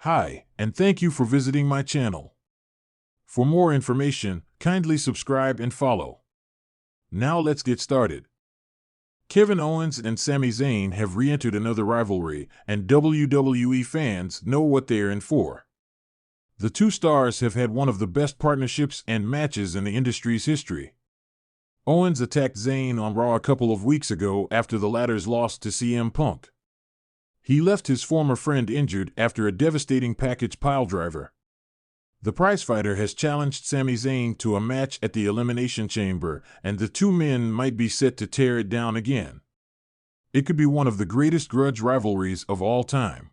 Hi, and thank you for visiting my channel. For more information, kindly subscribe and follow. Now let's get started. Kevin Owens and Sami Zayn have re-entered another rivalry, and WWE fans know what they're in for. The two stars have had one of the best partnerships and matches in the industry's history. Owens attacked Zayn on Raw a couple of weeks ago after the latter's loss to CM Punk. He left his former friend injured after a devastating package piledriver. The prizefighter has challenged Sami Zayn to a match at the Elimination Chamber, and the two men might be set to tear it down again. It could be one of the greatest grudge rivalries of all time.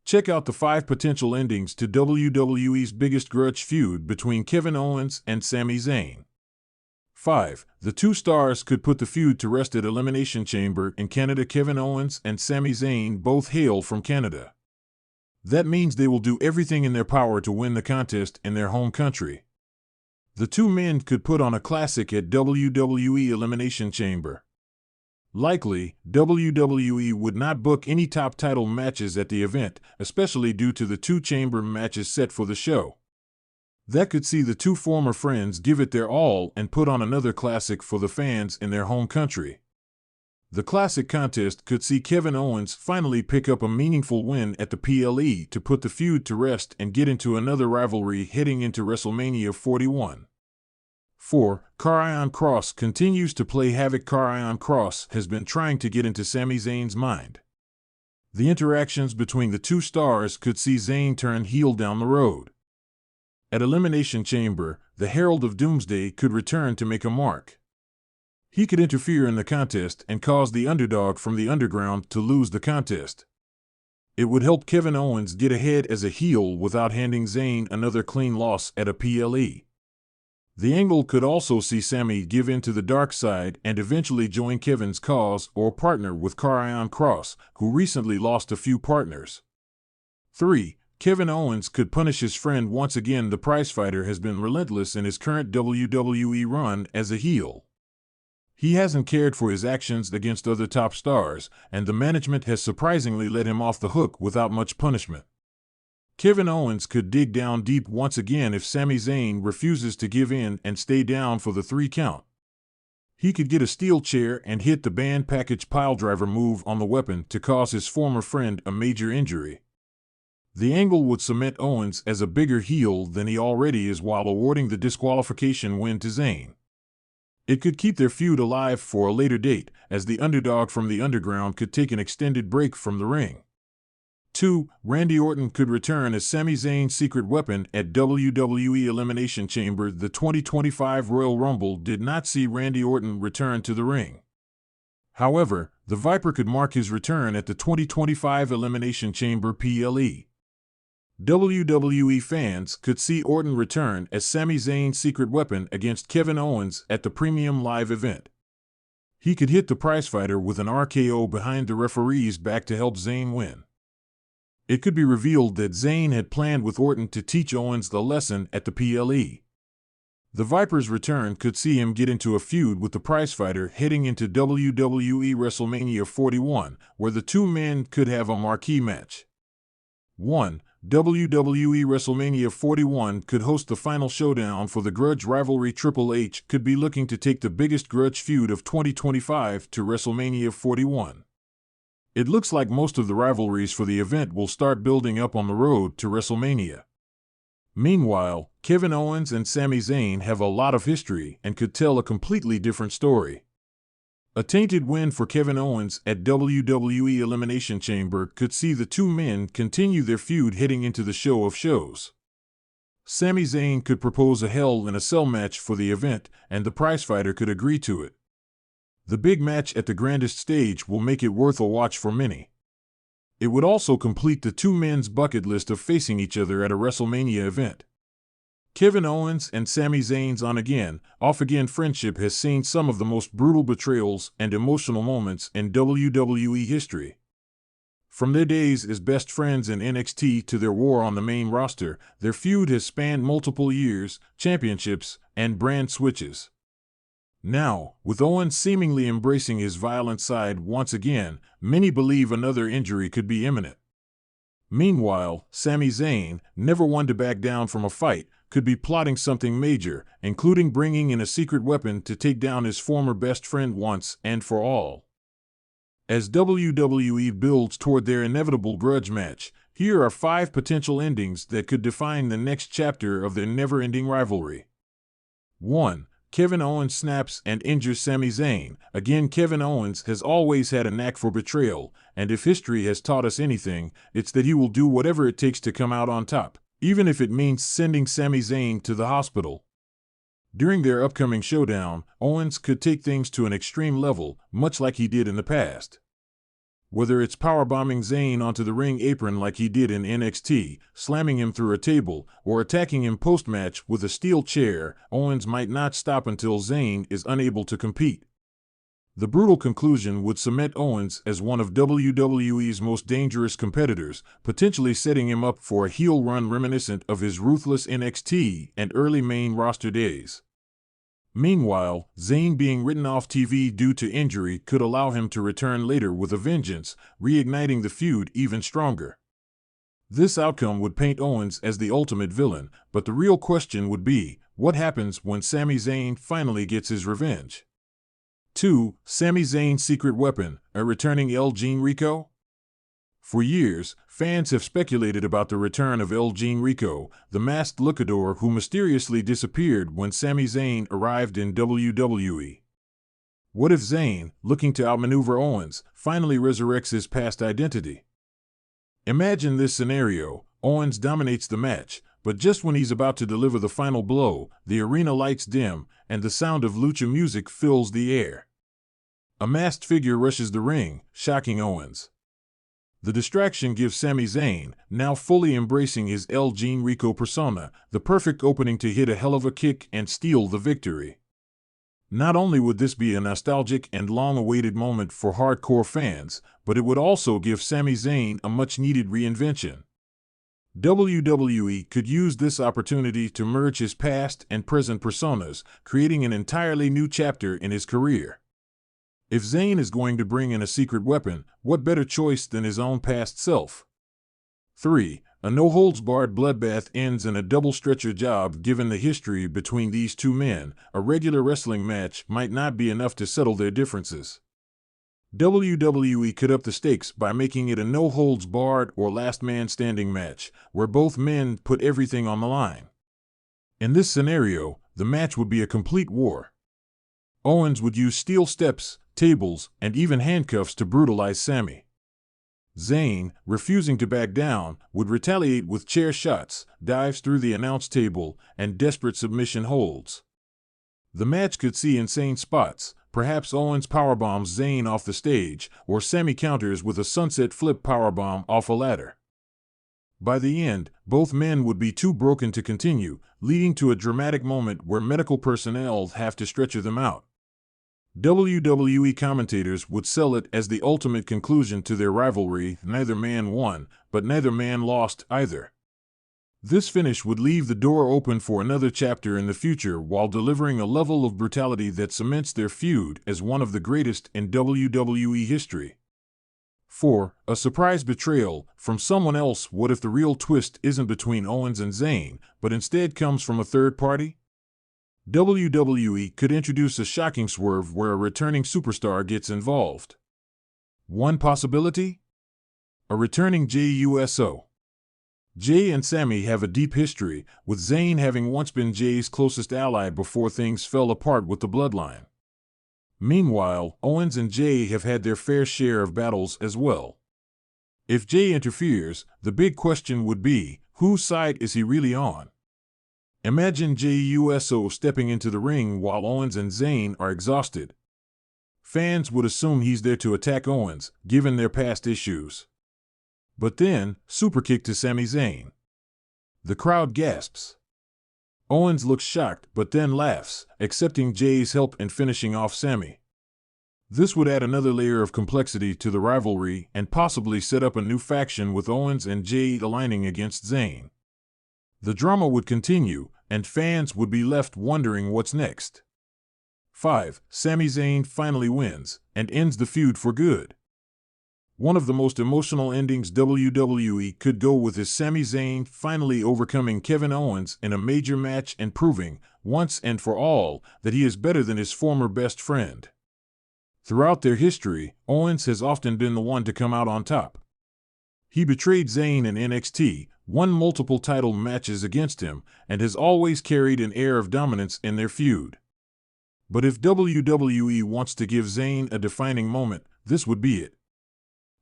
Check out the 5 potential endings to WWE's biggest grudge feud between Kevin Owens and Sami Zayn. 5. The two stars could put the feud to rest at Elimination Chamber in Canada. Kevin Owens and Sami Zayn both hail from Canada. That means they will do everything in their power to win the contest in their home country. The two men could put on a classic at WWE Elimination Chamber. Likely, WWE would not book any top title matches at the event, especially due to the 2 chamber matches set for the show. That could see the two former friends give it their all and put on another classic for the fans in their home country. The classic contest could see Kevin Owens finally pick up a meaningful win at the PLE to put the feud to rest and get into another rivalry heading into WrestleMania 41. 4. Karrion Kross continues to play havoc. Karrion Kross has been trying to get into Sami Zayn's mind. The interactions between the two stars could see Zayn turn heel down the road. At Elimination Chamber, the Herald of Doomsday could return to make a mark. He could interfere in the contest and cause the underdog from the underground to lose the contest. It would help Kevin Owens get ahead as a heel without handing Zayn another clean loss at a PLE. The angle could also see Sami give in to the dark side and eventually join Kevin's cause or partner with Karrion Kross, who recently lost a few partners. 3. Kevin Owens could punish his friend once again. The prizefighter has been relentless in his current WWE run as a heel. He hasn't cared for his actions against other top stars, and the management has surprisingly let him off the hook without much punishment. Kevin Owens could dig down deep once again if Sami Zayn refuses to give in and stay down for the 3 count. He could get a steel chair and hit the banned package piledriver move on the weapon to cause his former friend a major injury. The angle would cement Owens as a bigger heel than he already is while awarding the disqualification win to Zayn. It could keep their feud alive for a later date, as the underdog from the underground could take an extended break from the ring. 2. Randy Orton could return as Sami Zayn's secret weapon at WWE Elimination Chamber. The 2025 Royal Rumble did not see Randy Orton return to the ring. However, the Viper could mark his return at the 2025 Elimination Chamber PLE. WWE fans could see Orton return as Sami Zayn's secret weapon against Kevin Owens at the Premium Live event. He could hit the prizefighter with an RKO behind the referee's back to help Zayn win. It could be revealed that Zayn had planned with Orton to teach Owens the lesson at the PLE. The Viper's return could see him get into a feud with the prizefighter heading into WWE WrestleMania 41, where the two men could have a marquee match. 1. WWE WrestleMania 41 could host the final showdown for the grudge rivalry. Triple H could be looking to take the biggest grudge feud of 2025 to WrestleMania 41. It looks like most of the rivalries for the event will start building up on the road to WrestleMania. Meanwhile, Kevin Owens and Sami Zayn have a lot of history and could tell a completely different story. A tainted win for Kevin Owens at WWE Elimination Chamber could see the two men continue their feud heading into the show of shows. Sami Zayn could propose a Hell in a Cell match for the event, and the prizefighter could agree to it. The big match at the grandest stage will make it worth a watch for many. It would also complete the two men's bucket list of facing each other at a WrestleMania event. Kevin Owens and Sami Zayn's on-again, off-again friendship has seen some of the most brutal betrayals and emotional moments in WWE history. From their days as best friends in NXT to their war on the main roster, their feud has spanned multiple years, championships, and brand switches. Now, with Owens seemingly embracing his violent side once again, many believe another injury could be imminent. Meanwhile, Sami Zayn, never one to back down from a fight, could be plotting something major, including bringing in a secret weapon to take down his former best friend once and for all. As WWE builds toward their inevitable grudge match, here are 5 potential endings that could define the next chapter of their never-ending rivalry. 1. Kevin Owens snaps and injures Sami Zayn. Again, Kevin Owens has always had a knack for betrayal, and if history has taught us anything, it's that he will do whatever it takes to come out on top, even if it means sending Sami Zayn to the hospital. During their upcoming showdown, Owens could take things to an extreme level, much like he did in the past. Whether it's powerbombing Zayn onto the ring apron like he did in NXT, slamming him through a table, or attacking him post-match with a steel chair, Owens might not stop until Zayn is unable to compete. The brutal conclusion would cement Owens as one of WWE's most dangerous competitors, potentially setting him up for a heel run reminiscent of his ruthless NXT and early main roster days. Meanwhile, Zayn being written off TV due to injury could allow him to return later with a vengeance, reigniting the feud even stronger. This outcome would paint Owens as the ultimate villain, but the real question would be, what happens when Sami Zayn finally gets his revenge? 2. Sami Zayn's secret weapon, a returning El Generico? For years, fans have speculated about the return of El Generico, the masked luchador who mysteriously disappeared when Sami Zayn arrived in WWE. What if Zayn, looking to outmaneuver Owens, finally resurrects his past identity? Imagine this scenario: Owens dominates the match, but just when he's about to deliver the final blow, the arena lights dim, and the sound of lucha music fills the air. A masked figure rushes the ring, shocking Owens. The distraction gives Sami Zayn, now fully embracing his El Generico persona, the perfect opening to hit a hell of a kick and steal the victory. Not only would this be a nostalgic and long-awaited moment for hardcore fans, but it would also give Sami Zayn a much-needed reinvention. WWE could use this opportunity to merge his past and present personas, creating an entirely new chapter in his career. If Zayn is going to bring in a secret weapon, what better choice than his own past self? 3. A no-holds-barred bloodbath ends in a double stretcher job. Given the history between these two men, a regular wrestling match might not be enough to settle their differences. WWE could up the stakes by making it a no-holds-barred or last-man-standing match, where both men put everything on the line. In this scenario, the match would be a complete war. Owens would use steel steps, tables, and even handcuffs to brutalize Sami. Zayn, refusing to back down, would retaliate with chair shots, dives through the announce table, and desperate submission holds. The match could see insane spots. Perhaps Owens powerbombs Zayn off the stage, or Sami counters with a sunset flip powerbomb off a ladder. By the end, both men would be too broken to continue, leading to a dramatic moment where medical personnel have to stretcher them out. WWE commentators would sell it as the ultimate conclusion to their rivalry. Neither man won, but neither man lost either. This finish would leave the door open for another chapter in the future while delivering a level of brutality that cements their feud as one of the greatest in WWE history. 4. A surprise betrayal from someone else. What if the real twist isn't between Owens and Zayn, but instead comes from a third party? WWE could introduce a shocking swerve where a returning superstar gets involved. One possibility? A returning JUSO. Jay and Sami have a deep history, with Zayn having once been Jay's closest ally before things fell apart with the bloodline. Meanwhile, Owens and Jay have had their fair share of battles as well. If Jay interferes, the big question would be, whose side is he really on? Imagine JUSO stepping into the ring while Owens and Zayn are exhausted. Fans would assume he's there to attack Owens, given their past issues. But then, superkick to Sami Zayn. The crowd gasps. Owens looks shocked but then laughs, accepting Jay's help in finishing off Sami. This would add another layer of complexity to the rivalry and possibly set up a new faction with Owens and Jay aligning against Zayn. The drama would continue, and fans would be left wondering what's next. 5. Sami Zayn finally wins, and ends the feud for good. One of the most emotional endings WWE could go with is Sami Zayn finally overcoming Kevin Owens in a major match and proving, once and for all, that he is better than his former best friend. Throughout their history, Owens has often been the one to come out on top. He betrayed Zayn in NXT, won multiple title matches against him, and has always carried an air of dominance in their feud. But if WWE wants to give Zayn a defining moment, this would be it.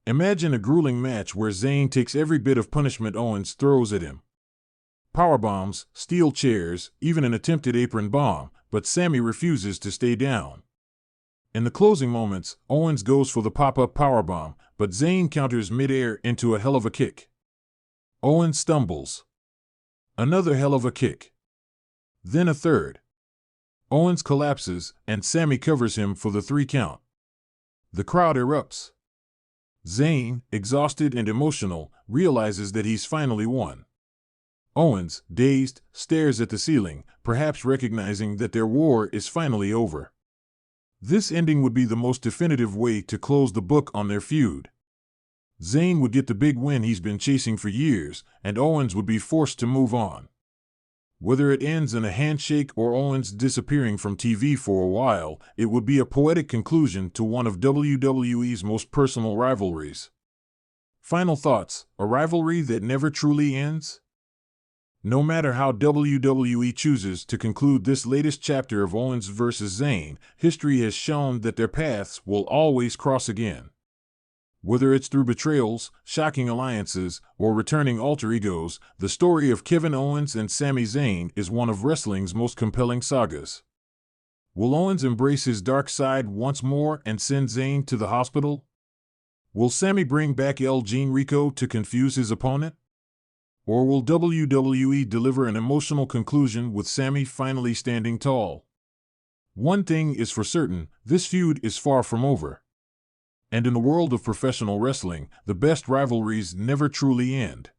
Imagine a grueling match where Zayn takes every bit of punishment Owens throws at him. Powerbombs, steel chairs, even an attempted apron bomb, but Sami refuses to stay down. In the closing moments, Owens goes for the pop-up powerbomb, but Zayn counters mid-air into a hell of a kick. Owens stumbles. Another hell of a kick. Then a third. Owens collapses, and Sami covers him for the 3 count. The crowd erupts. Zayn, exhausted and emotional, realizes that he's finally won. Owens, dazed, stares at the ceiling, perhaps recognizing that their war is finally over. This ending would be the most definitive way to close the book on their feud. Zayn would get the big win he's been chasing for years, and Owens would be forced to move on. Whether it ends in a handshake or Owens disappearing from TV for a while, it would be a poetic conclusion to one of WWE's most personal rivalries. Final thoughts: a rivalry that never truly ends? No matter how WWE chooses to conclude this latest chapter of Owens vs. Zayn, history has shown that their paths will always cross again. Whether it's through betrayals, shocking alliances, or returning alter egos, the story of Kevin Owens and Sami Zayn is one of wrestling's most compelling sagas. Will Owens embrace his dark side once more and send Zayn to the hospital? Will Sami bring back El Generico to confuse his opponent? Or will WWE deliver an emotional conclusion with Sami finally standing tall? One thing is for certain, this feud is far from over. And in the world of professional wrestling, the best rivalries never truly end.